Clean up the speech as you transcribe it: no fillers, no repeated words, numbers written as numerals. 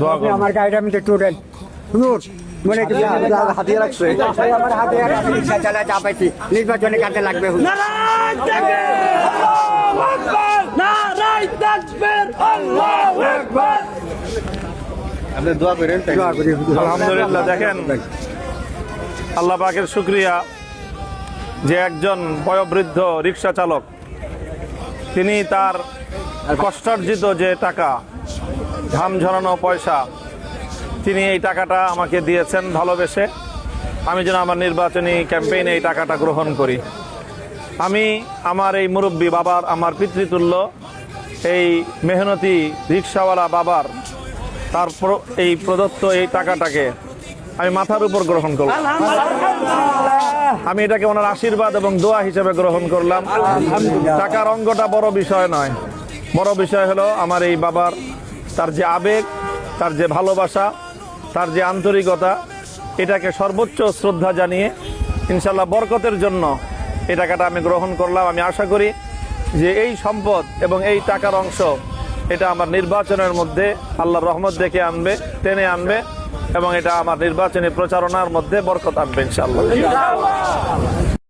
দোয়া করুন। আমার গাড়িটা আমি একটু উঠেন হুজুর মনে কি হাতিয়ে রাখছে আমার হাতে রিক্সা চালা চাপাইছি নির্বাচনে কাজে লাগবে হুজুর। নারায়ণ তাকবীর আল্লাহু আকবার নারায়ণ তাকবীর আল্লাহু আকবার আপনি দোয়া করেন দোয়া করি হুজুর। আলহামদুলিল্লাহ। দেখেন, আল্লাহ পাকের শুকরিয়া যে একজন বয়োবৃদ্ধ রিক্সা চালক তিনি তার কষ্টার্জিত যে টাকা, ঘাম ঝরানো পয়সা, তিনি এই টাকাটা আমাকে দিয়েছেন ভালোবেসে, আমি যেন আমার নির্বাচনী ক্যাম্পেইনে এই টাকাটা গ্রহণ করি। আমি আমার এই মুরব্বী বাবার, আমার পিতৃতুল্য এই মেহনতি রিক্সাওয়ালা বাবার তার এই প্রদত্ত এই টাকাটাকে আমি মাথার উপর গ্রহণ করলাম। আমি এটাকে ওনার আশীর্বাদ এবং দোয়া হিসেবে গ্রহণ করলাম। টাকার অঙ্কটা বড় বিষয় নয়, বড় বিষয় হলো আমার এই বাবার তার যে আবেগ, তার যে ভালোবাসা, তার যে আন্তরিকতা, এটাকে সর্বোচ্চ শ্রদ্ধা জানিয়ে ইনশাল্লাহ বরকতের জন্য এই টাকাটা আমি গ্রহণ করলাম। আমি আশা করি যে এই সম্পদ এবং এই টাকার অংশ এটা আমার নির্বাচনের মধ্যে আল্লাহর রহমত দেখে আনবে, টেনে আনবে, এবং এটা আমার নির্বাচনী প্রচারণার মধ্যে বরকত আনবে ইনশাআল্লাহ।